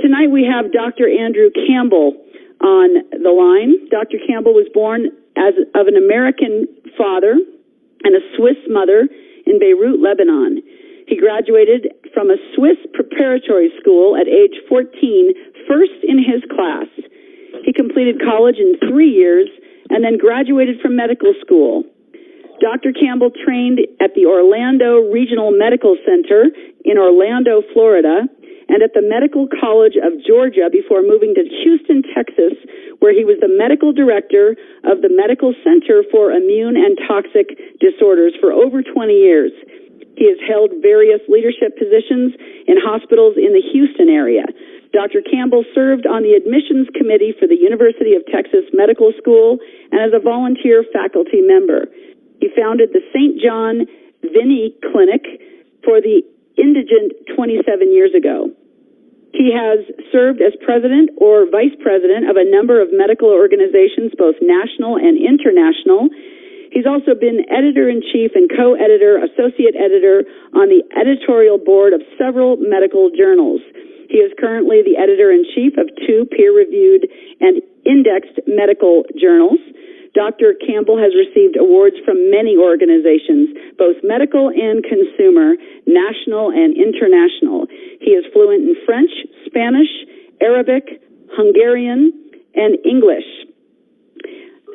Tonight we have Dr. Andrew Campbell on the line. Dr. Campbell was born of an American father and a Swiss mother in Beirut, Lebanon. He graduated from a Swiss preparatory school at age 14, first in his class. He completed college in 3 years and then graduated from medical school. Dr. Campbell trained at the Orlando Regional Medical Center in Orlando, Florida, and at the Medical College of Georgia before moving to Houston, Texas, where he was the medical director of the Medical Center for Immune and Toxic Disorders for over 20 years. He has held various leadership positions in hospitals in the Houston area. Dr. Campbell served on the admissions committee for the University of Texas Medical School and as a volunteer faculty member. He founded the St. John Vianney Clinic for the indigent 27 years ago. He has served as president or vice president of a number of medical organizations, both national and international. He's also been editor-in-chief and co-editor, associate editor on the editorial board of several medical journals. He is currently the editor-in-chief of 2 peer-reviewed and indexed medical journals. Dr. Campbell has received awards from many organizations, both medical and consumer, national and international. He is fluent in French, Spanish, Arabic, Hungarian, and English.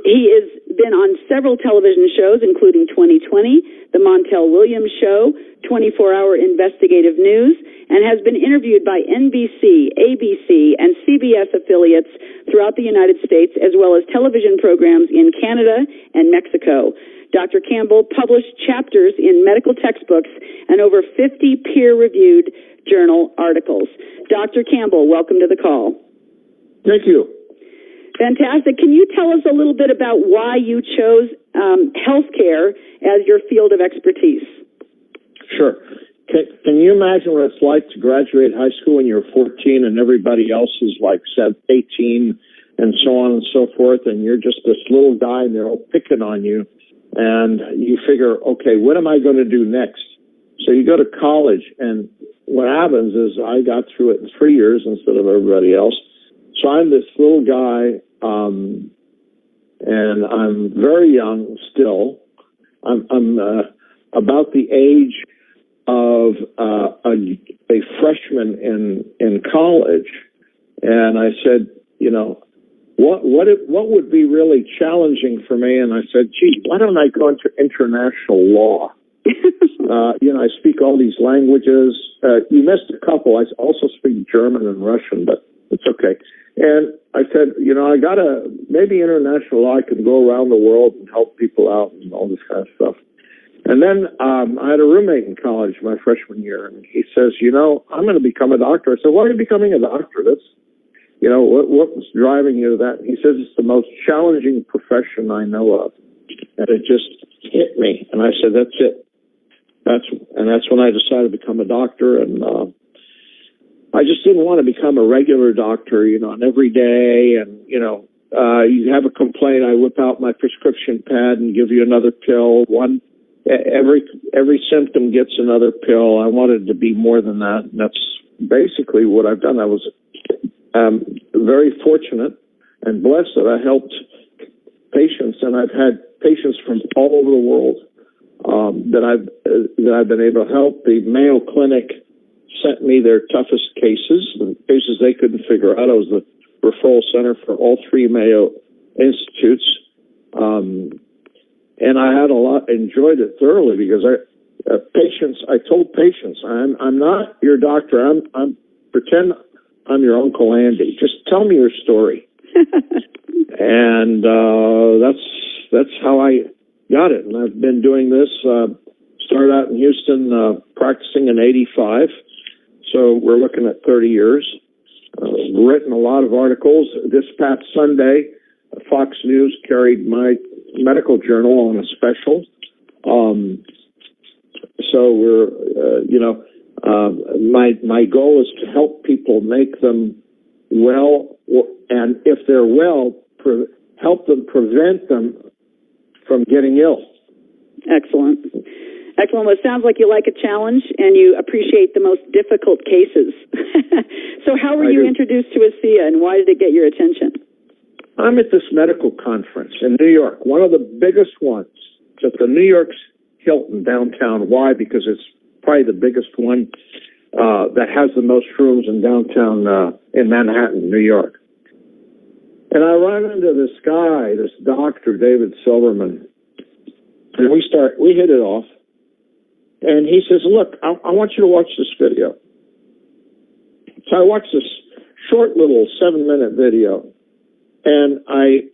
He has been on several television shows, including 2020, The Montel Williams Show, 24-Hour Investigative News, and has been interviewed by NBC, ABC, and CBS affiliates throughout the United States, as well as television programs in Canada and Mexico. Dr. Campbell published chapters in medical textbooks and over 50 peer-reviewed journal articles. Dr. Campbell, welcome to the call. Thank you. Fantastic. Can you tell us a little bit about why you chose healthcare as your field of expertise? Sure. Can you imagine what it's like to graduate high school when you're 14 and everybody else is like 18 and so on and so forth, and you're just this little guy and they're all picking on you, and you figure, okay, what am I going to do next? So you go to college, and what happens is I got through it in 3 years instead of everybody else. So I'm this little guy, and I'm very young still. I'm about the age of a freshman in college, and I said, you know, what would be really challenging for me? And I said, gee, why don't I go into international law? You know, I speak all these languages. You missed a couple. I also speak German and Russian, but it's okay. And I said, you know, maybe international law, I can go around the world and help people out and all this kind of stuff. And then I had a roommate in college my freshman year, and he says, you know, I'm going to become a doctor. I said, why are you becoming a doctor? That's, you know, what was driving you to that? And he says, it's the most challenging profession I know of. And it just hit me. And I said, that's it. That's when I decided to become a doctor. And I just didn't want to become a regular doctor, you know, and every day. And, you know, you have a complaint, I whip out my prescription pad and give you another pill. Every symptom gets another pill. I wanted to be more than that. And that's basically what I've done. I was very fortunate and blessed that I helped patients, and I've had patients from all over the world that I've been able to help. The Mayo Clinic sent me their toughest cases, the cases they couldn't figure out. I was the referral center for all 3 Mayo Institutes. And I had enjoyed it thoroughly because I told patients, I'm not your doctor. I'm pretend I'm your Uncle Andy. Just tell me your story. And that's how I got it. And I've been doing this. Started out in Houston, practicing in '85. So we're looking at 30 years. Written a lot of articles. This past Sunday, Fox News carried my medical journal on a special. So we're, my goal is to help people make them well, and if they're well, help them prevent them from getting ill. Excellent. Excellent. Well, it sounds like you like a challenge and you appreciate the most difficult cases. So how were you introduced to ASEA and why did it get your attention? I'm at this medical conference in New York, one of the biggest ones. It's at the New York's Hilton downtown. Why? Because it's probably the biggest one that has the most rooms in downtown in Manhattan, New York. And I run into this guy, this doctor, David Silverman, and we hit it off. And he says, look, I want you to watch this video. So I watched this short little 7-minute video, and I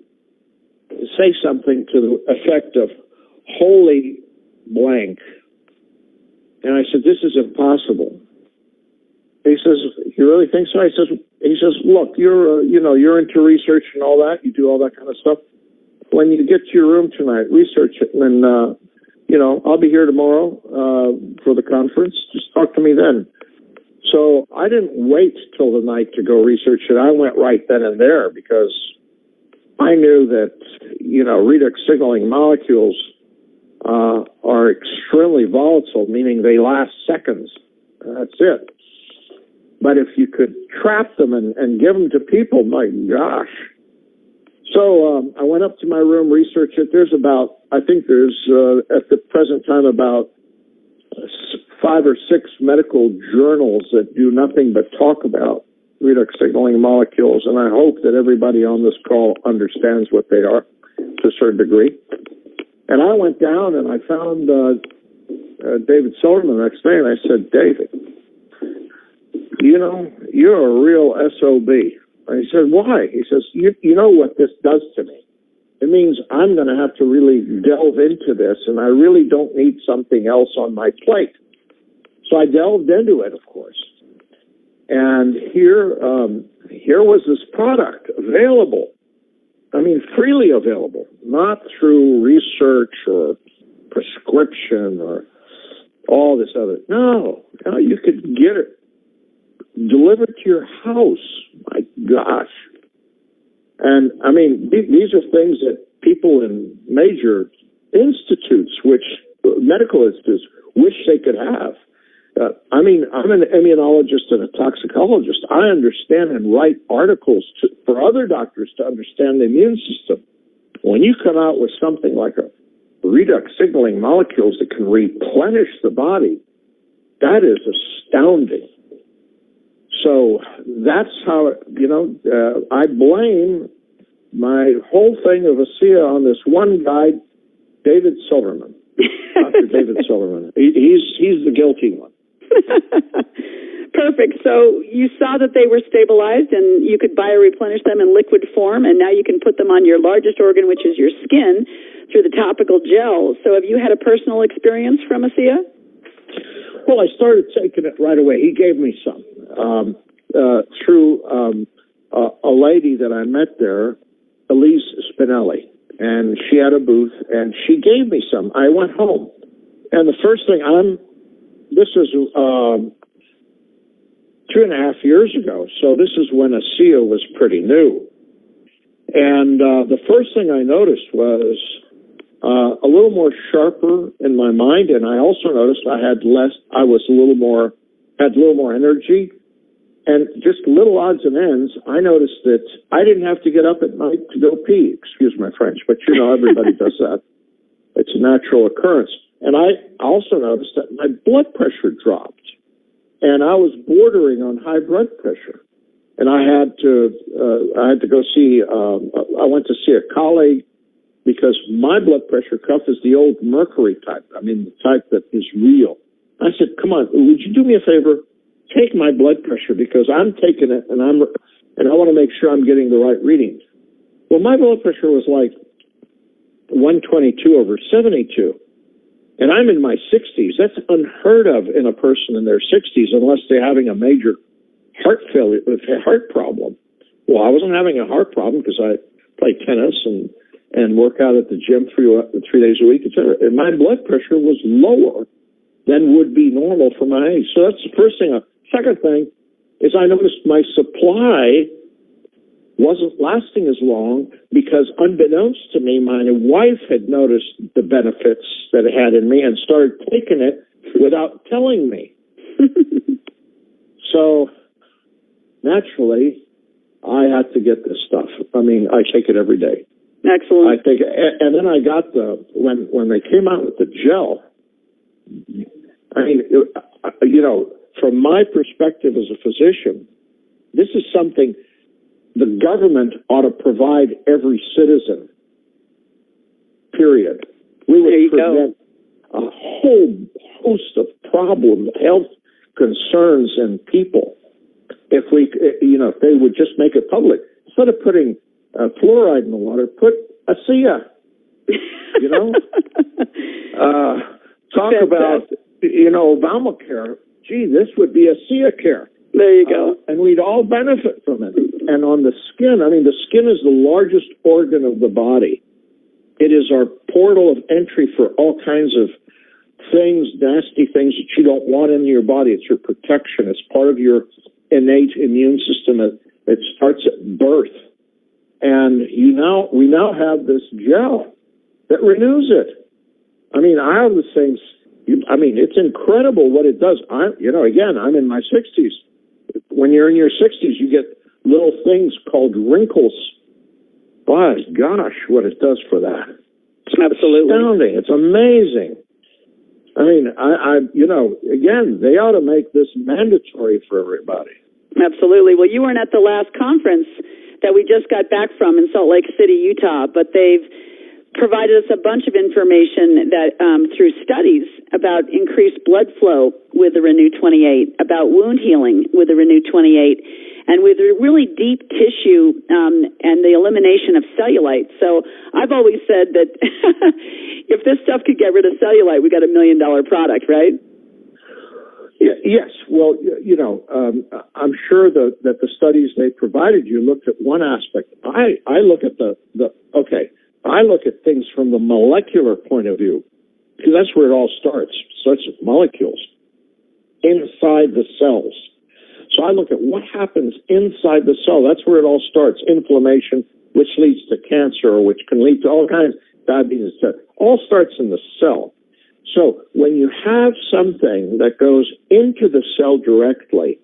say something to the effect of, holy blank. And I said, this is impossible. He says, you really think so? He says, look, you're into research and all that. You do all that kind of stuff. When you get to your room tonight, research it, and then, I'll be here tomorrow for the conference. Just talk to me then. So I didn't wait till the night to go research it. I went right then and there because I knew that, redox signaling molecules are extremely volatile, meaning they last seconds. That's it. But if you could trap them and give them to people, my gosh. So I went up to my room, researched it. There's at the present time, about 5 or 6 medical journals that do nothing but talk about redox signaling molecules. And I hope that everybody on this call understands what they are to a certain degree. And I went down and I found David Silverman the next day, and I said, David, you're a real SOB. And he said, why? He says, you know what this does to me? It means I'm going to have to really delve into this, and I really don't need something else on my plate. So I delved into it, of course. And here was this product available. I mean, freely available, not through research or prescription or all this other. No, you could get it delivered to your house. My gosh. And I mean, these are things that people in major institutes, medical institutes, wish they could have. I'm an immunologist and a toxicologist. I understand and write articles for other doctors to understand the immune system. When you come out with something like a redox signaling molecules that can replenish the body, that is astounding. So that's how, I blame my whole thing of ASEA on this one guy, David Silverman, Dr. David Silverman. He's the guilty one. Perfect. So you saw that they were stabilized and you could bioreplenish them in liquid form, and now you can put them on your largest organ, which is your skin, through the topical gel. So have you had a personal experience from ASEA? Well, I started taking it right away. He gave me some through a lady that I met there, Elise Spinelli, and she had a booth, and she gave me some. I went home, and the first thing this is 2.5 years ago, so this is when ASEA was pretty new. And the first thing I noticed was a little more sharper in my mind, and I also noticed had a little more energy, and just little odds and ends. I noticed that I didn't have to get up at night to go pee. Excuse my French, but everybody does that. It's a natural occurrence. And I also noticed that my blood pressure dropped, and I was bordering on high blood pressure. And I had to go see. I went to see a colleague because my blood pressure cuff is the old mercury type. I mean, the type that is real. I said, "Come on, would you do me a favor? Take my blood pressure because I'm taking it, and I want to make sure I'm getting the right readings." Well, my blood pressure was like 122/72. And I'm in my 60s. That's unheard of in a person in their 60s unless they're having a major heart failure, heart problem. Well, I wasn't having a heart problem because I play tennis and work out at the gym 3 days a week, etc. And my blood pressure was lower than would be normal for my age. So that's the first thing. Second thing is I noticed my supply wasn't lasting as long because, unbeknownst to me, my wife had noticed the benefits that it had in me and started taking it without telling me. So, naturally, I had to get this stuff. I mean, I take it every day. Excellent. I take it, and then I got when they came out with the gel. I mean, you know, from my perspective as a physician, this is something the government ought to provide every citizen. Period. We would prevent a whole host of problems, health concerns in people if we, you know, if they would just make it public instead of putting fluoride in the water. Put ASEA. You know, talk about, you know, Obamacare. Gee, this would be ASEA care. There you go. And we'd all benefit from it. And on the skin, I mean, the skin is the largest organ of the body. It is our portal of entry for all kinds of things, nasty things that you don't want in your body. It's your protection. It's part of your innate immune system. It starts at birth. And we now have this gel that renews it. I mean, I have the same. I mean, it's incredible what it does. Again, I'm in my 60s. When you're in your 60s, you get little things called wrinkles. My gosh, what it does for that. It's absolutely astounding. It's amazing. I mean, again, they ought to make this mandatory for everybody. Absolutely. Well, you weren't at the last conference that we just got back from in Salt Lake City, Utah, but they've provided us a bunch of information that through studies about increased blood flow with the Renew 28, about wound healing with the Renew 28, and with a really deep tissue and the elimination of cellulite. So I've always said that if this stuff could get rid of cellulite, we got $1 million product, right? Yeah, yes. Well, I'm sure that the studies they provided you looked at one aspect. I look at I look at things from the molecular point of view, because that's where it all starts. It starts with molecules inside the cells. So I look at what happens inside the cell. That's where it all starts. Inflammation, which leads to cancer, which can lead to all kinds of diabetes. All starts in the cell. So when you have something that goes into the cell directly,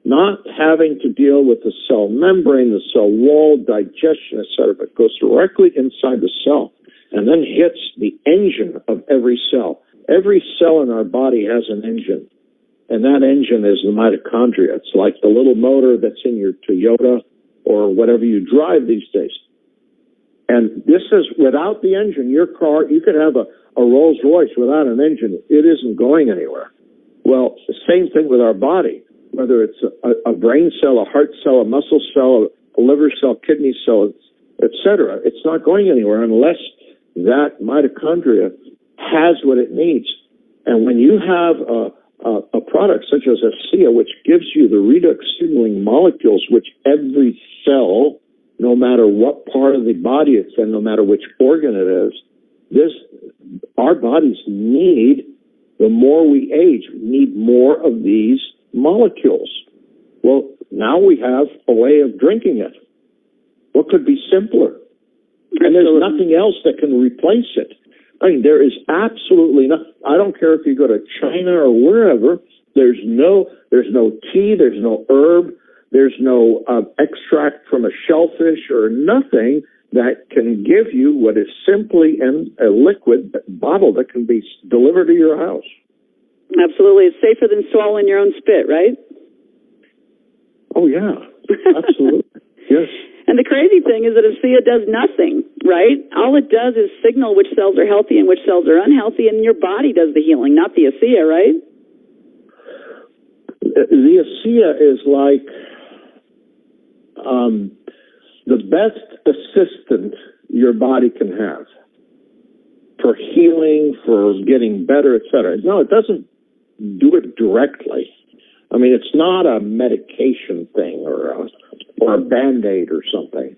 not having to deal with the cell membrane, the cell wall, digestion, etc., but goes directly inside the cell and then hits the engine of every cell. Every cell in our body has an engine, and that engine is the mitochondria. It's like the little motor that's in your Toyota or whatever you drive these days. And this is, without the engine, your car, you could have a Rolls Royce without an engine. It isn't going anywhere. Well, the same thing with our body. Whether it's a brain cell, a heart cell, a muscle cell, a liver cell, kidney cell, etc., it's not going anywhere unless that mitochondria has what it needs. And when you have a product such as ASEA, which gives you the redox signaling molecules, which every cell, no matter what part of the body it's in, no matter which organ it is, our bodies need, the more we age, we need more of these molecules. Well, now we have a way of drinking it. What could be simpler? And there's nothing else that can replace it. I mean, there is absolutely no. I don't care if you go to China or wherever. There's no tea. There's no herb. There's no extract from a shellfish or nothing that can give you what is simply in a liquid bottle that can be delivered to your house. Absolutely. It's safer than swallowing your own spit, right? Oh, yeah. Absolutely. Yes. And the crazy thing is that ASEA does nothing, right? All it does is signal which cells are healthy and which cells are unhealthy, and your body does the healing, not the ASEA, right? The ASEA is like the best assistant your body can have for healing, for getting better, etc. No, it doesn't do it directly. I mean, it's not a medication thing or a Band-Aid or something.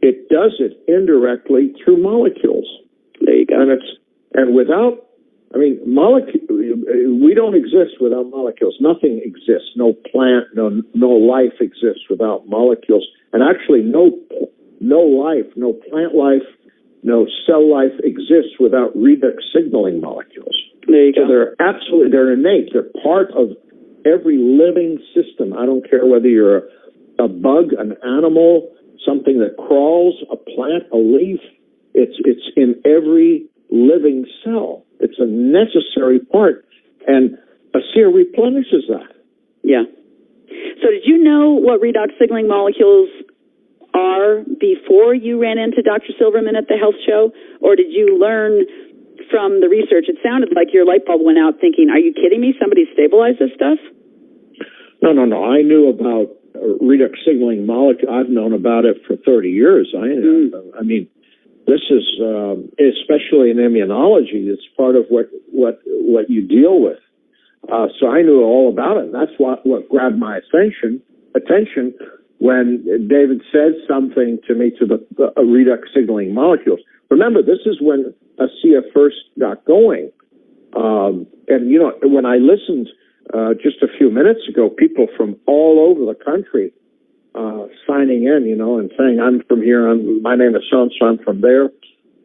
It does it indirectly through molecules. There you go. And without I mean, we don't exist without molecules. Nothing exists. No plant, no life exists without molecules. And actually, no life, no plant life, no cell life exists without redox signaling molecules. There you go. So they're innate. They're part of every living system. I don't care whether you're a bug, an animal, something that crawls, a plant, a leaf. It's in every living cell. It's a necessary part, and ASEA replenishes that. Yeah. So did you know what redox signaling molecules are before you ran into Dr. Silverman at the health show, or did you learn from the research? It sounded like your light bulb went out thinking, are you kidding me? Somebody stabilized this stuff? No. I knew about redox signaling molecule. I've known about it for 30 years. I mean, this is, especially in immunology, it's part of what you deal with. So I knew all about it. And that's what grabbed my attention when David said something to me to the redox signaling molecules. Remember, this is when ASEA first got going. And, when I listened just a few minutes ago, people from all over the country signing in, and saying, I'm from here, my name is so-and-so, I'm from there.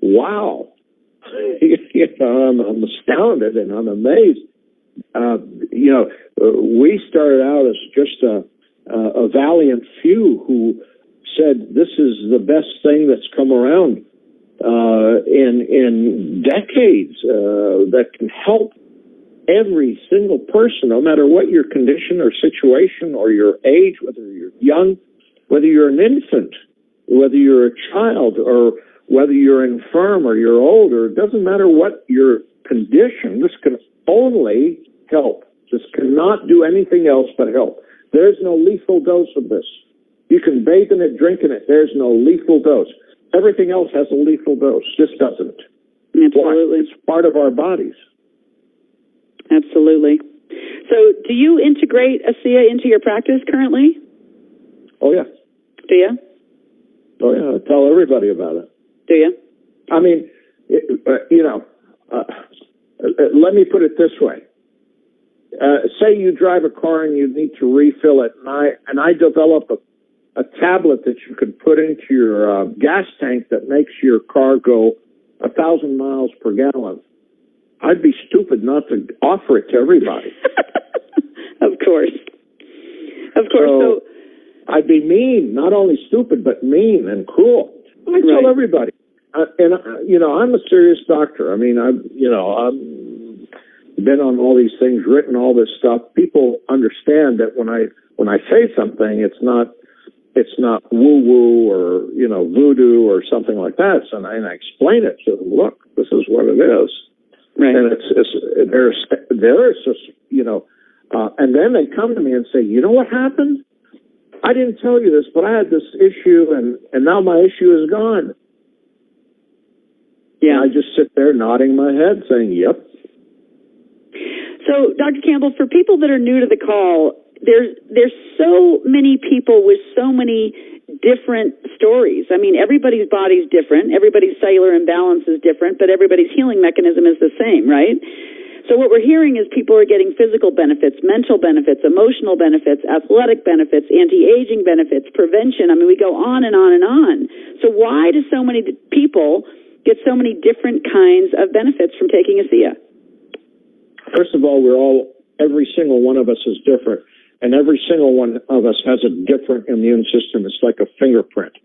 Wow. I'm astounded and I'm amazed. We started out as just a valiant few who said this is the best thing that's come around in decades that can help every single person, no matter what your condition or situation or your age, whether you're young, whether you're an infant, whether you're a child, or whether you're infirm or you're old, or it doesn't matter what your condition, this can only help. This cannot do anything else but help. There's no lethal dose of this. You can bathe in it, drink in it. There's no lethal dose. Everything else has a lethal dose. This doesn't. Absolutely. It's part of our bodies. Absolutely. So do you integrate ASEA into your practice currently? Oh, yeah. Do you? Oh, yeah. I tell everybody about it. Do you? I mean, let me put it this way. Say you drive a car and you need to refill it, and I develop a tablet that you can put into your gas tank that makes your car go 1,000 miles per gallon. I'd be stupid not to offer it to everybody. Of course. So I'd be mean, not only stupid, but mean and cruel. I tell everybody. I'm a serious doctor. I mean, I've been on all these things, written all this stuff. People understand that when I say something, it's not woo-woo or, voodoo or something like that. So, and I explain it to them. Look, this is what it is. Right. And there's just, and then they come to me and say, you know what happened? I didn't tell you this, but I had this issue and now my issue is gone. Yeah. And I just sit there nodding my head saying, yep. So, Dr. Campbell, for people that are new to the call, there's so many people with so many different stories. I mean, everybody's body's different. Everybody's cellular imbalance is different, but everybody's healing mechanism is the same, right? So what we're hearing is people are getting physical benefits, mental benefits, emotional benefits, athletic benefits, anti-aging benefits, prevention. I mean, we go on and on and on. So why do so many people get so many different kinds of benefits from taking ASEA? First of all, every single one of us is different. And every single one of us has a different immune system. It's like a fingerprint.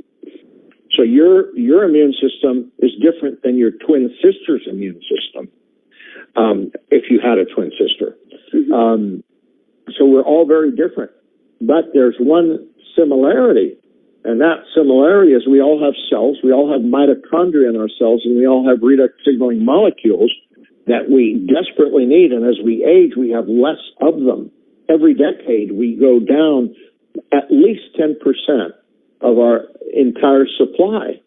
So your immune system is different than your twin sister's immune system, if you had a twin sister. Mm-hmm. So we're all very different. But there's one similarity, and that similarity is we all have cells, we all have mitochondria in our cells, and we all have redox signaling molecules that we desperately need. And as we age, we have less of them. Every decade, we go down at least 10% of our entire supply.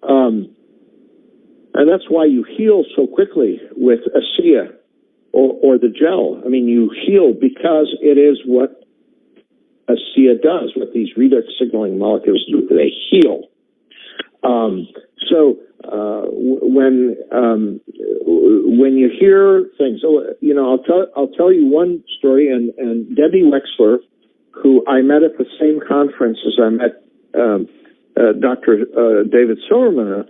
And that's why you heal so quickly with ASEA or the gel. I mean, you heal because it is what ASEA does, what these redox signaling molecules do. They heal. When you hear things, I'll tell you one story. And Debbie Wexler, who I met at the same conference as I met Dr. David Silverman,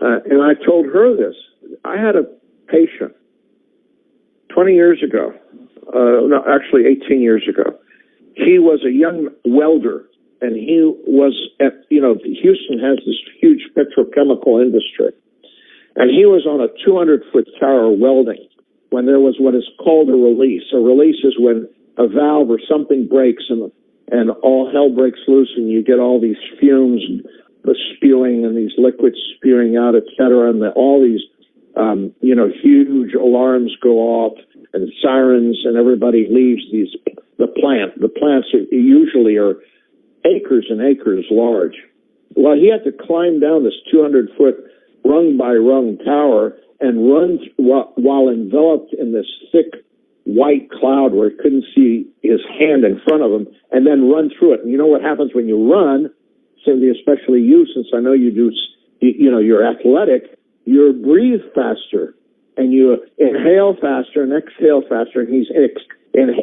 and I told her this. I had a patient 20 years ago, no, actually 18 years ago. He was a young welder, and he was at, Houston has this huge petrochemical industry. And he was on a 200-foot tower welding when there was what is called a release. A release is when a valve or something breaks and all hell breaks loose, and you get all these fumes spewing and these liquids spewing out, et cetera, and all these, huge alarms go off and sirens, and everybody leaves the plant. The plants usually are acres and acres large. Well, he had to climb down this 200-foot rung by rung tower and run while enveloped in this thick white cloud where he couldn't see his hand in front of him, and then run through it. And you know what happens when you run, Cindy, especially you, since I know you do, you're athletic, you breathe faster and you inhale faster and exhale faster. And he's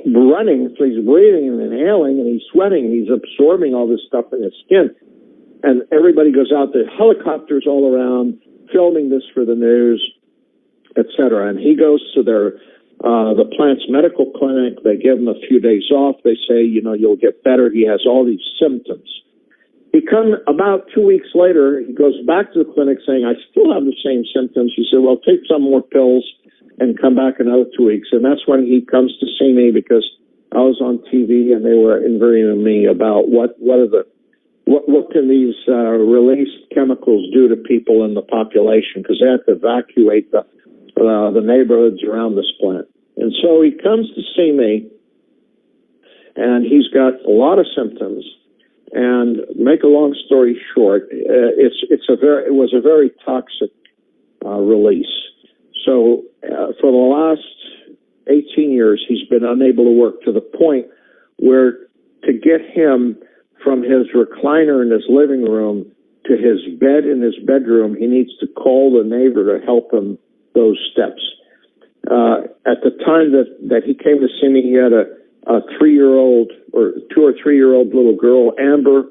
running, so he's breathing and inhaling and he's sweating and he's absorbing all this stuff in his skin. And everybody goes out there, helicopters all around, filming this for the news, et cetera. And he goes to the plant's medical clinic. They give him a few days off. They say, you'll get better. He has all these symptoms. He comes about 2 weeks later, he goes back to the clinic saying, I still have the same symptoms. He said, well, take some more pills and come back another 2 weeks. And that's when he comes to see me, because I was on TV and they were interviewing me about what can these released chemicals do to people in the population, because they have to evacuate the neighborhoods around this plant. And so he comes to see me, and he's got a lot of symptoms. And make a long story short, it was a very toxic release. So for the last 18 years, he's been unable to work, to the point where to get him from his recliner in his living room to his bed in his bedroom, he needs to call the neighbor to help him those steps. At the time that he came to see me, he had a 3-year-old or 2 or 3-year-old little girl, Amber.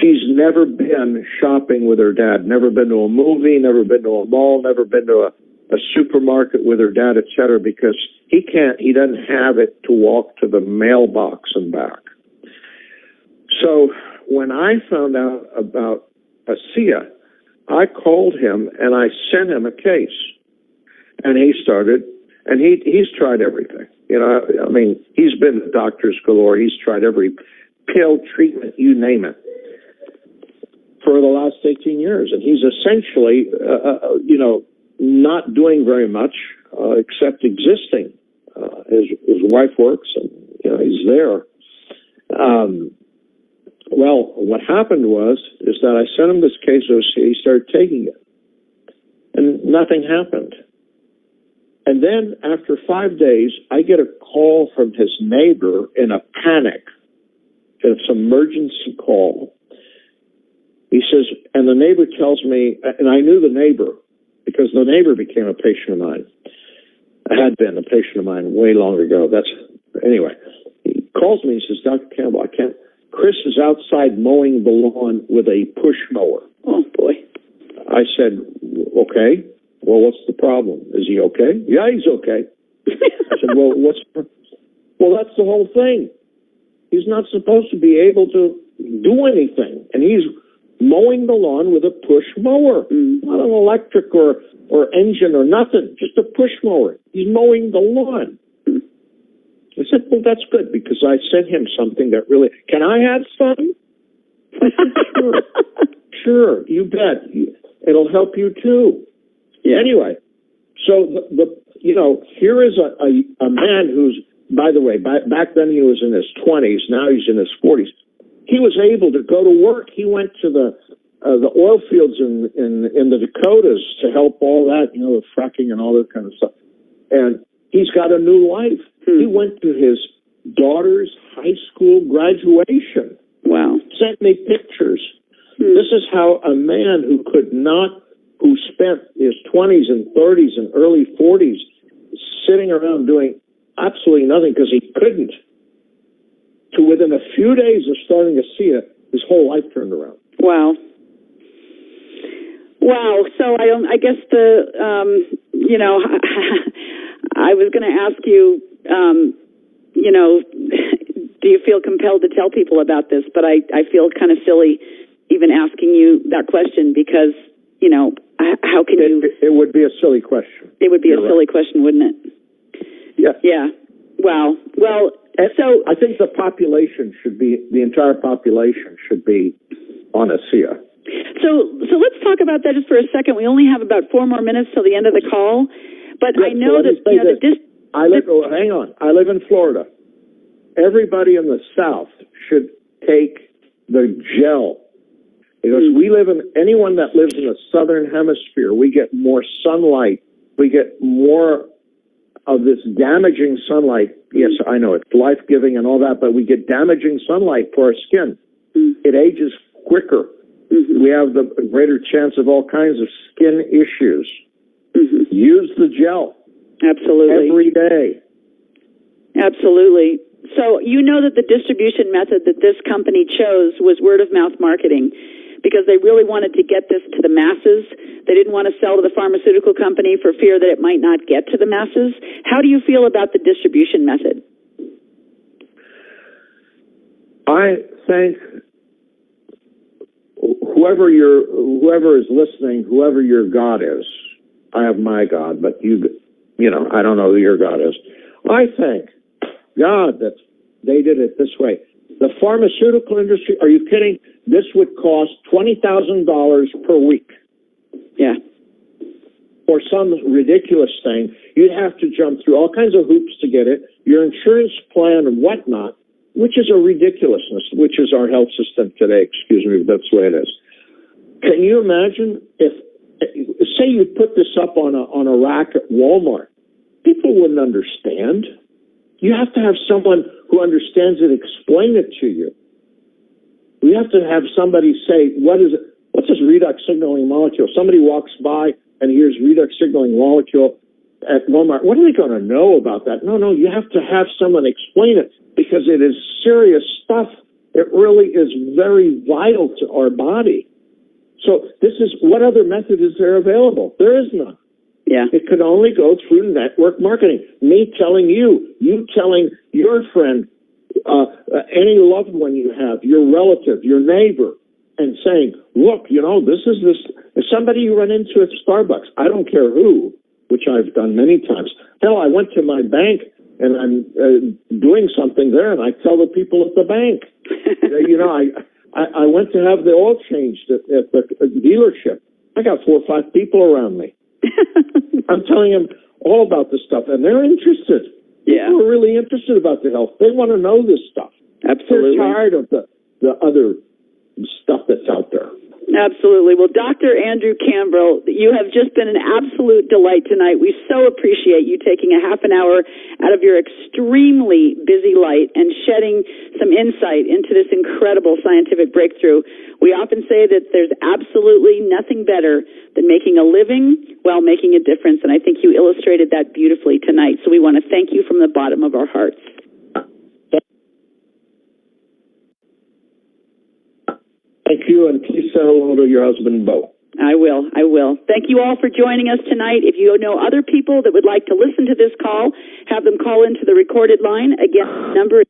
She's never been shopping with her dad, never been to a movie, never been to a mall, never been to a supermarket with her dad, et cetera, because he doesn't have it to walk to the mailbox and back. So when I found out about ASEA, I called him and I sent him a case, and he started, and he's tried everything. He's been to doctors galore. He's tried every pill, treatment, you name it, for the last 18 years. And he's essentially, not doing very much except existing. His wife works, and he's there. Well, what happened is that I sent him this case. He started taking it, and nothing happened. And then after 5 days, I get a call from his neighbor in a panic. It's an emergency call. He says, and the neighbor tells me, and I knew the neighbor because the neighbor became a patient of mine. I had been a patient of mine way long ago. Anyway, he calls me. He says, Dr. Campbell, Chris is outside mowing the lawn with a push mower. Oh, boy. I said, okay. Well, what's the problem? Is he okay? Yeah, he's okay. I said, well, that's the whole thing. He's not supposed to be able to do anything. And he's mowing the lawn with a push mower, not an electric or engine or nothing, just a push mower. He's mowing the lawn. I said, well, that's good, because I sent him something that really, can I have some? I said, sure, you bet. It'll help you too. Yeah. Anyway, so here is a man who's, by the way, back then he was in his 20s. Now he's in his 40s. He was able to go to work. He went to the oil fields in the Dakotas to help all that, the fracking and all that kind of stuff. And he's got a new life. He went to his daughter's high school graduation. Wow. Sent me pictures. This is how a man who spent his 20s and 30s and early 40s sitting around doing absolutely nothing because he couldn't, to within a few days of starting ASEA, his whole life turned around. Wow. Wow. So I guess I was going to ask you, do you feel compelled to tell people about this? But I feel kind of silly even asking you that question because, how can you... It would be a silly question. It would be a silly question, wouldn't it? Yes. Yeah. Wow. Well, so... I think the entire population should be on ASEA. So let's talk about that just for a second. We only have about 4 more minutes till the end of the call. But yes, I know that, hang on. I live in Florida. Everybody in the South should take the gel. Because anyone that lives in the Southern Hemisphere, we get more sunlight. We get more of this damaging sunlight. Yes, I know it's life-giving and all that, but we get damaging sunlight for our skin. It ages quicker. We have the greater chance of all kinds of skin issues. Use the gel. Absolutely. Every day. Absolutely. So you know that the distribution method that this company chose was word-of-mouth marketing because they really wanted to get this to the masses. They didn't want to sell to the pharmaceutical company for fear that it might not get to the masses. How do you feel about the distribution method? I think whoever is listening, whoever your God is, I have my God, but I don't know who your God is. I think, God, that they did it this way. The pharmaceutical industry, are you kidding? This would cost $20,000 per week. Yeah. Or some ridiculous thing. You'd have to jump through all kinds of hoops to get it, your insurance plan and whatnot, which is a ridiculousness, which is our health system today. Excuse me, but that's the way it is. Can you imagine if, say you put this up on a rack at Walmart, people wouldn't understand. You have to have someone who understands it explain it to you. We have to have somebody say, what is it? What's this redox signaling molecule? Somebody walks by and hears redox signaling molecule at Walmart. What are they going to know about that? No, you have to have someone explain it because it is serious stuff. It really is very vital to our body. So what other method is there available? There is none. Yeah. It could only go through network marketing. Me telling you telling your friend, any loved one you have, your relative, your neighbor, and saying, look, this is if somebody you run into at Starbucks, I don't care who, which I've done many times. Hell, I went to my bank and I'm doing something there, and I tell the people at the bank, I went to have the oil changed at the dealership. I got 4 or 5 people around me. I'm telling them all about this stuff, and they're interested. Yeah. People are really interested about the health. They want to know this stuff. Absolutely. They're tired of the other stuff that's out there. Absolutely. Well, Dr. Andrew Campbell, you have just been an absolute delight tonight. We so appreciate you taking a half an hour out of your extremely busy life and shedding some insight into this incredible scientific breakthrough. We often say that there's absolutely nothing better than making a living while making a difference, and I think you illustrated that beautifully tonight. So we want to thank you from the bottom of our hearts. Thank you, and please say hello to your husband, Bo. I will. Thank you all for joining us tonight. If you know other people that would like to listen to this call, have them call into the recorded line. Again, the number is